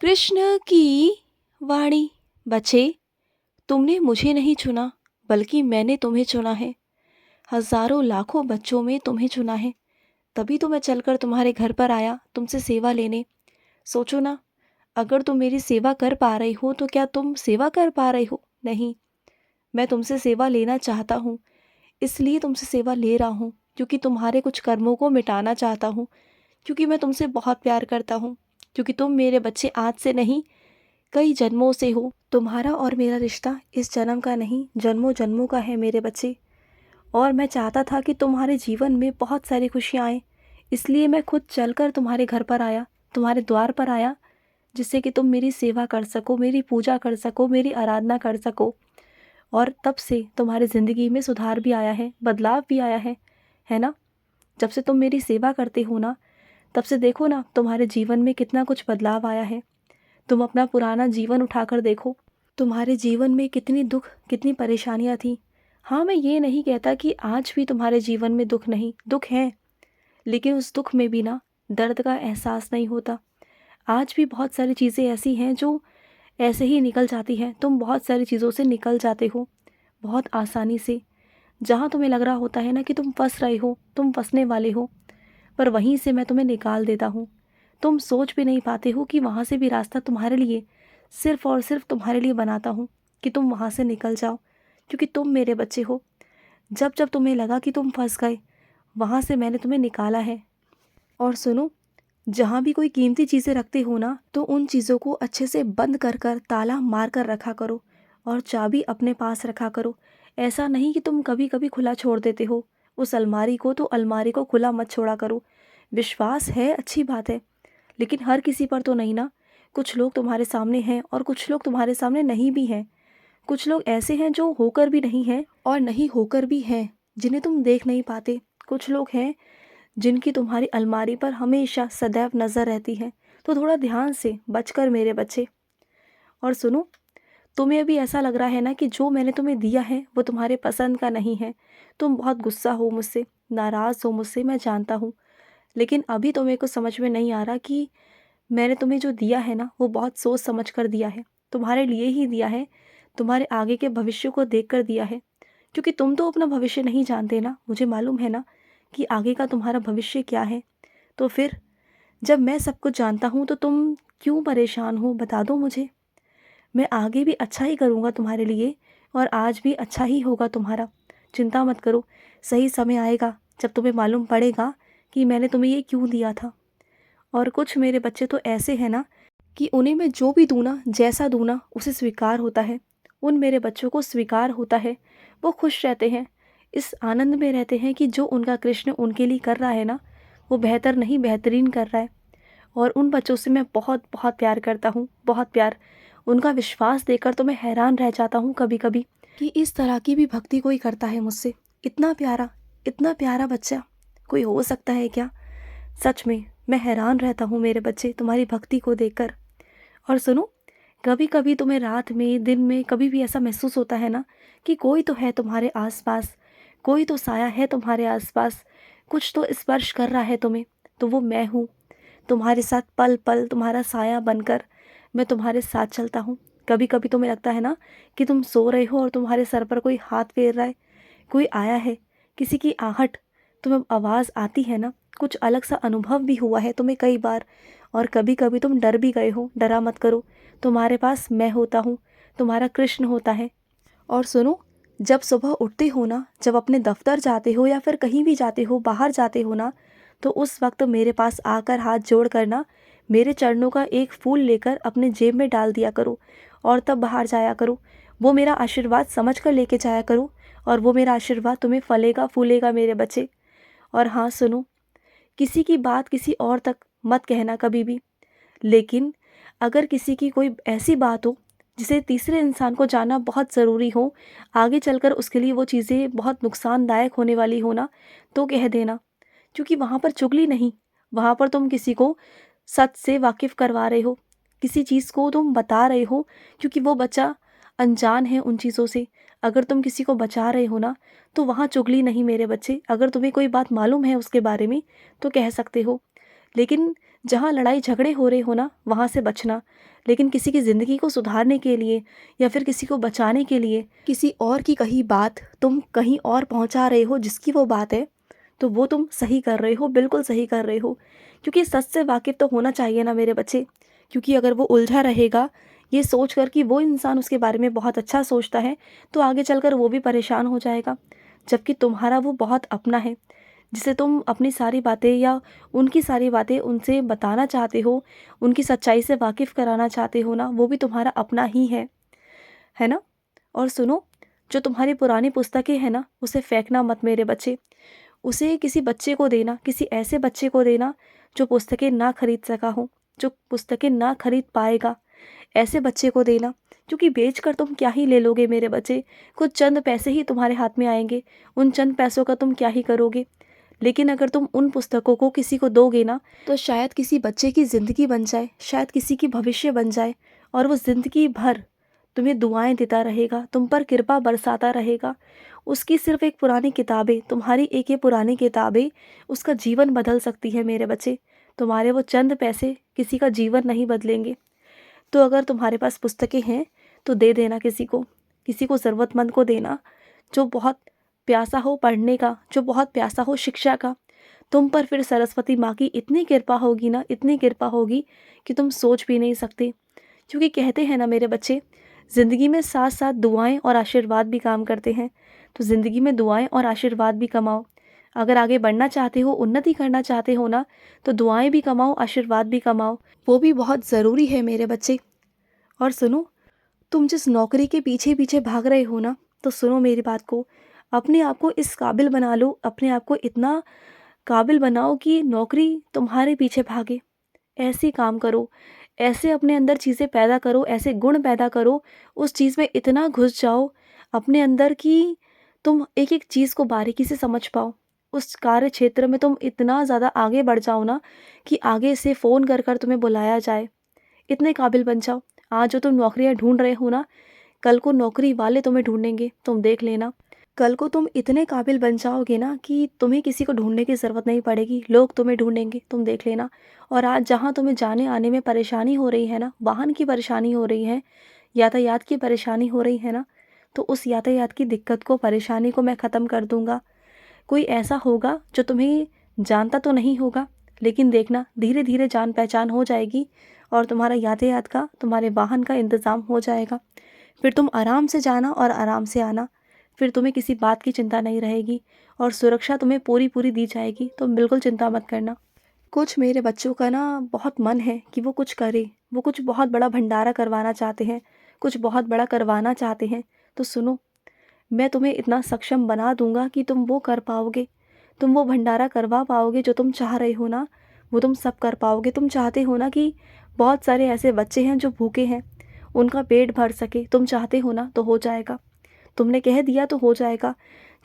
कृष्ण की वाणी। बच्चे, तुमने मुझे नहीं चुना, बल्कि मैंने तुम्हें चुना है। हजारों लाखों बच्चों में तुम्हें चुना है। तभी तो मैं चलकर तुम्हारे घर पर आया, तुमसे सेवा लेने। सोचो ना, अगर तुम मेरी सेवा कर पा रही हो तो क्या तुम सेवा कर पा रही हो? नहीं। मैं तुमसे सेवा लेना चाहता हूँ, इसलिए तुमसे सेवा ले रहा हूँ, क्योंकि तुम्हारे कुछ कर्मों को मिटाना चाहता हूँ, क्योंकि मैं तुमसे बहुत प्यार करता हूँ, क्योंकि तुम मेरे बच्चे आज से नहीं, कई जन्मों से हो। तुम्हारा और मेरा रिश्ता इस जन्म का नहीं, जन्मों जन्मों का है मेरे बच्चे। और मैं चाहता था कि तुम्हारे जीवन में बहुत सारी खुशियाँ आए, इसलिए मैं खुद चलकर तुम्हारे घर पर आया, तुम्हारे द्वार पर आया, जिससे कि तुम मेरी सेवा कर सको, मेरी पूजा कर सको, मेरी आराधना कर सको। और तब से तुम्हारी ज़िंदगी में सुधार भी आया है, बदलाव भी आया है ना? जब से तुम मेरी सेवा करते हो ना, तब से देखो ना तुम्हारे जीवन में कितना कुछ बदलाव आया है। तुम अपना पुराना जीवन उठाकर देखो, तुम्हारे जीवन में कितनी दुख, कितनी परेशानियाँ थीं। हाँ, मैं ये नहीं कहता कि आज भी तुम्हारे जीवन में दुख नहीं, दुख है, लेकिन उस दुख में भी ना दर्द का एहसास नहीं होता। आज भी बहुत सारी चीज़ें ऐसी हैं जो ऐसे ही निकल जाती हैं। तुम बहुत सारी चीज़ों से निकल जाते हो, बहुत आसानी से। जहाँ तुम्हें लग रहा होता है ना कि तुम फँस रहे हो, तुम फँसने वाले हो, पर वहीं से मैं तुम्हें निकाल देता हूँ। तुम सोच भी नहीं पाते हो कि वहाँ से भी रास्ता तुम्हारे लिए, सिर्फ़ और सिर्फ़ तुम्हारे लिए बनाता हूँ कि तुम वहाँ से निकल जाओ, क्योंकि तुम मेरे बच्चे हो। जब जब तुम्हें लगा कि तुम फँस गए, वहाँ से मैंने तुम्हें निकाला है। और सुनो, जहाँ भी कोई कीमती चीज़ें रखते हो ना, तो उन चीज़ों को अच्छे से बंद कर कर ताला मार कर रखा करो, और चाबी अपने पास रखा करो। ऐसा नहीं कि तुम कभी कभी खुला छोड़ देते हो उस अलमारी को, तो अलमारी को खुला मत छोड़ा करो। विश्वास है, अच्छी बात है, लेकिन हर किसी पर तो नहीं ना। कुछ लोग तुम्हारे सामने हैं और कुछ लोग तुम्हारे सामने नहीं भी हैं। कुछ लोग ऐसे हैं जो होकर भी नहीं हैं और नहीं होकर भी हैं, जिन्हें तुम देख नहीं पाते। कुछ लोग हैं जिनकी तुम्हारी अलमारी पर हमेशा सदैव नज़र रहती है। तो थोड़ा ध्यान से बचकर मेरे बच्चे। और सुनो, तुम्हें अभी ऐसा लग रहा है ना कि जो मैंने तुम्हें दिया है वो तुम्हारे पसंद का नहीं है। तुम बहुत गुस्सा हो मुझसे, नाराज़ हो मुझसे, मैं जानता हूँ। लेकिन अभी तो मेरे को समझ में नहीं आ रहा कि मैंने तुम्हें जो दिया है ना, वो बहुत सोच समझ कर दिया है। तुम्हारे लिए ही दिया है, तुम्हारे आगे के भविष्य को देख कर दिया है। क्योंकि तुम तो अपना भविष्य नहीं जानते ना, मुझे मालूम है ना कि आगे का तुम्हारा भविष्य क्या है। तो फिर जब मैं सब कुछ जानता हूँ तो तुम क्यों परेशान हो, बता दो मुझे। मैं आगे भी अच्छा ही करूँगा तुम्हारे लिए, और आज भी अच्छा ही होगा तुम्हारा। चिंता मत करो, सही समय आएगा जब तुम्हें मालूम पड़ेगा कि मैंने तुम्हें ये क्यों दिया था। और कुछ मेरे बच्चे तो ऐसे हैं ना कि उन्हें मैं जो भी दूँ ना, जैसा दूँ ना, उसे स्वीकार होता है। उन मेरे बच्चों को स्वीकार होता है, वो खुश रहते हैं, इस आनंद में रहते हैं कि जो उनका कृष्ण उनके लिए कर रहा है ना, वो बेहतर नहीं बेहतरीन कर रहा है। और उन बच्चों से मैं बहुत बहुत प्यार करता हूँ, बहुत प्यार। उनका विश्वास देखकर तो मैं हैरान रह जाता हूँ कभी कभी कि इस तरह की भी भक्ति कोई करता है मुझसे। इतना प्यारा बच्चा कोई हो सकता है क्या? सच में मैं हैरान रहता हूँ मेरे बच्चे, तुम्हारी भक्ति को देखकर। और सुनो, कभी कभी तुम्हें रात में, दिन में, कभी भी ऐसा महसूस होता है ना कि कोई तो है तुम्हारे आसपास, कोई तो साया है तुम्हारे आसपास, कुछ तो स्पर्श कर रहा है तुम्हें। तो वो मैं हूँ, तुम्हारे साथ पल पल तुम्हारा साया बनकर मैं तुम्हारे साथ चलता हूँ। कभी कभी तुम्हें लगता है ना कि तुम सो रहे हो और तुम्हारे सर पर कोई हाथ फेर रहा है, कोई आया है, किसी की आहट, तुम्हें आवाज़ आती है ना, कुछ अलग सा अनुभव भी हुआ है तुम्हें कई बार। और कभी कभी तुम डर भी गए हो, डरा मत करो, तुम्हारे पास मैं होता हूँ, तुम्हारा कृष्ण होता है। और सुनो, जब सुबह उठते हो ना, जब अपने दफ्तर जाते हो या फिर कहीं भी जाते हो, बाहर जाते हो ना, तो उस वक्त मेरे पास आकर हाथ जोड़ कर ना, मेरे चरणों का एक फूल लेकर अपने जेब में डाल दिया करो, और तब बाहर जाया करो। वो मेरा आशीर्वाद समझ कर लेके जाया करो, और वो मेरा आशीर्वाद तुम्हें फलेगा फूलेगा मेरे बच्चे। और हाँ सुनो, किसी की बात किसी और तक मत कहना कभी भी। लेकिन अगर किसी की कोई ऐसी बात हो जिसे तीसरे इंसान को जानना बहुत ज़रूरी हो, आगे चलकर उसके लिए वो चीज़ें बहुत नुकसानदायक होने वाली हो ना, तो कह देना। क्योंकि वहाँ पर चुगली नहीं, वहाँ पर तुम किसी को सच से वाकिफ़ करवा रहे हो, किसी चीज़ को तुम बता रहे हो, क्योंकि वो बच्चा अनजान है उन चीज़ों से। अगर तुम किसी को बचा रहे हो ना, तो वहाँ चुगली नहीं मेरे बच्चे। अगर तुम्हें कोई बात मालूम है उसके बारे में तो कह सकते हो, लेकिन जहाँ लड़ाई झगड़े हो रहे हो ना, वहाँ से बचना। लेकिन किसी की ज़िंदगी को सुधारने के लिए या फिर किसी को बचाने के लिए किसी और की कही बात तुम कहीं और पहुँचा रहे हो, जिसकी वो बात है, तो वो तुम सही कर रहे हो, बिल्कुल सही कर रहे हो। क्योंकि सच से वाकिफ़ तो होना चाहिए ना मेरे बच्चे। क्योंकि अगर वो उलझा रहेगा ये सोच कर कि वो इंसान उसके बारे में बहुत अच्छा सोचता है, तो आगे चलकर वो भी परेशान हो जाएगा। जबकि तुम्हारा वो बहुत अपना है, जिसे तुम अपनी सारी बातें या उनकी सारी बातें उनसे बताना चाहते हो, उनकी सच्चाई से वाकिफ़ कराना चाहते हो ना, वो भी तुम्हारा अपना ही है ना? और सुनो, जो तुम्हारी पुरानी पुस्तकें हैं ना, उसे फेंकना मत मेरे बच्चे। उसे किसी बच्चे को देना, किसी ऐसे बच्चे को देना जो पुस्तकें ना खरीद सका हो, जो पुस्तकें ना खरीद पाएगा, ऐसे बच्चे को देना। क्योंकि बेचकर तुम क्या ही ले लोगे मेरे बच्चे, कुछ चंद पैसे ही तुम्हारे हाथ में आएंगे, उन चंद पैसों का तुम क्या ही करोगे। लेकिन अगर तुम उन पुस्तकों को किसी को दोगे ना, तो शायद किसी बच्चे की ज़िंदगी बन जाए, शायद किसी की भविष्य बन जाए, और वो ज़िंदगी भर तुम्हें दुआएं देता रहेगा, तुम पर कृपा बरसाता रहेगा। उसकी सिर्फ एक पुरानी किताबें, तुम्हारी एक ये पुरानी किताबें उसका जीवन बदल सकती है मेरे बच्चे। तुम्हारे वो चंद पैसे किसी का जीवन नहीं बदलेंगे। तो अगर तुम्हारे पास पुस्तकें हैं तो दे देना किसी को ज़रूरतमंद को देना, जो बहुत प्यासा हो पढ़ने का, जो बहुत प्यासा हो शिक्षा का। तुम पर फिर सरस्वती माँ की इतनी कृपा होगी ना, इतनी कृपा होगी कि तुम सोच भी नहीं सकते। क्योंकि कहते हैं ना मेरे बच्चे, ज़िंदगी में साथ साथ दुआएं और आशीर्वाद भी काम करते हैं। तो ज़िंदगी में दुआएं और आशीर्वाद भी कमाओ। अगर आगे बढ़ना चाहते हो, उन्नति करना चाहते हो ना, तो दुआएं भी कमाओ, आशीर्वाद भी कमाओ। वो भी बहुत ज़रूरी है मेरे बच्चे। और सुनो, तुम जिस नौकरी के पीछे पीछे भाग रहे हो ना, तो सुनो मेरी बात को। अपने आप को इस काबिल बना लो, अपने आप को इतना काबिल बनाओ कि नौकरी तुम्हारे पीछे भागे। ऐसे काम करो, ऐसे अपने अंदर चीज़ें पैदा करो, ऐसे गुण पैदा करो, उस चीज़ में इतना घुस जाओ अपने अंदर कि तुम एक एक चीज़ को बारीकी से समझ पाओ। उस कार्य क्षेत्र में तुम इतना ज़्यादा आगे बढ़ जाओ ना कि आगे से फ़ोन कर कर तुम्हें बुलाया जाए। इतने काबिल बन जाओ। आज जो तुम नौकरियां ढूंढ रहे हो ना, कल को नौकरी वाले तुम्हें ढूंढेंगे, तुम देख लेना। कल को तुम इतने काबिल बन जाओगे ना कि तुम्हें किसी को ढूंढने की ज़रूरत नहीं पड़ेगी, लोग तुम्हें ढूंढेंगे, तुम देख लेना। और आज जहाँ तुम्हें जाने आने में परेशानी हो रही है ना, वाहन की परेशानी हो रही है, यातायात की परेशानी हो रही है ना, तो उस यातायात की दिक्कत को, परेशानी को मैं ख़त्म कर दूंगा। कोई ऐसा होगा जो तुम्हें जानता तो नहीं होगा, लेकिन देखना धीरे धीरे जान पहचान हो जाएगी और तुम्हारा यातायात का, तुम्हारे वाहन का इंतज़ाम हो जाएगा। फिर तुम आराम से जाना और आराम से आना। फिर तुम्हें किसी बात की चिंता नहीं रहेगी और सुरक्षा तुम्हें पूरी पूरी दी जाएगी। तुम बिल्कुल चिंता मत करना। कुछ मेरे बच्चों का ना बहुत मन है कि वो कुछ करें, वो कुछ बहुत बड़ा भंडारा करवाना चाहते हैं, कुछ बहुत बड़ा करवाना चाहते हैं। तो सुनो, मैं तुम्हें इतना सक्षम बना दूंगा कि तुम वो कर पाओगे। तुम वो भंडारा करवा पाओगे जो तुम चाह रहे हो ना, वो तुम सब कर पाओगे। तुम चाहते हो ना कि बहुत सारे ऐसे बच्चे हैं जो भूखे हैं, उनका पेट भर सके, तुम चाहते हो ना, तो हो जाएगा। तुमने कह दिया तो हो जाएगा।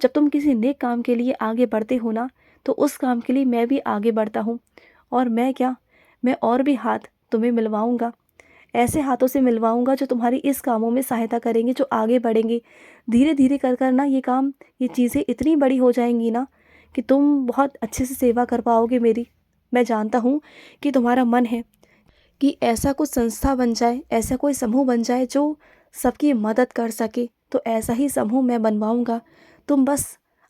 जब तुम किसी नेक काम के लिए आगे बढ़ते हो ना, तो उस काम के लिए मैं भी आगे बढ़ता हूँ। और मैं क्या, मैं और भी हाथ तुम्हें मिलवाऊँगा, ऐसे हाथों से मिलवाऊँगा जो तुम्हारी इस कामों में सहायता करेंगे, जो आगे बढ़ेंगे। धीरे धीरे कर कर ना ये काम, ये चीज़ें इतनी बड़ी हो जाएंगी ना कि तुम बहुत अच्छे से सेवा कर पाओगे मेरी। मैं जानता हूँ कि तुम्हारा मन है कि ऐसा कुछ संस्था बन जाए, ऐसा कोई समूह बन जाए जो सबकी मदद कर सके। तो ऐसा ही समूह मैं बनवाऊँगा। तुम बस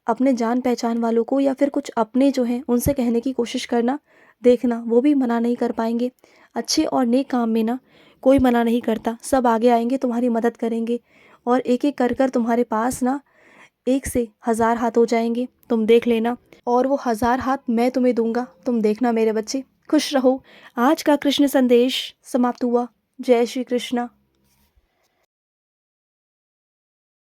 अपने जान पहचान वालों को या फिर कुछ अपने जो हैं उनसे कहने की कोशिश करना, देखना वो भी मना नहीं कर पाएंगे। अच्छे और नेक काम में ना कोई मना नहीं करता, सब आगे आएंगे, तुम्हारी मदद करेंगे। और एक एक कर कर तुम्हारे पास ना 1 से 1000 हाथ हो जाएंगे, तुम देख लेना। और वो 1000 हाथ मैं तुम्हें दूंगा, तुम देखना मेरे बच्चे। खुश रहो। आज का कृष्ण संदेश समाप्त हुआ। जय श्री कृष्णा।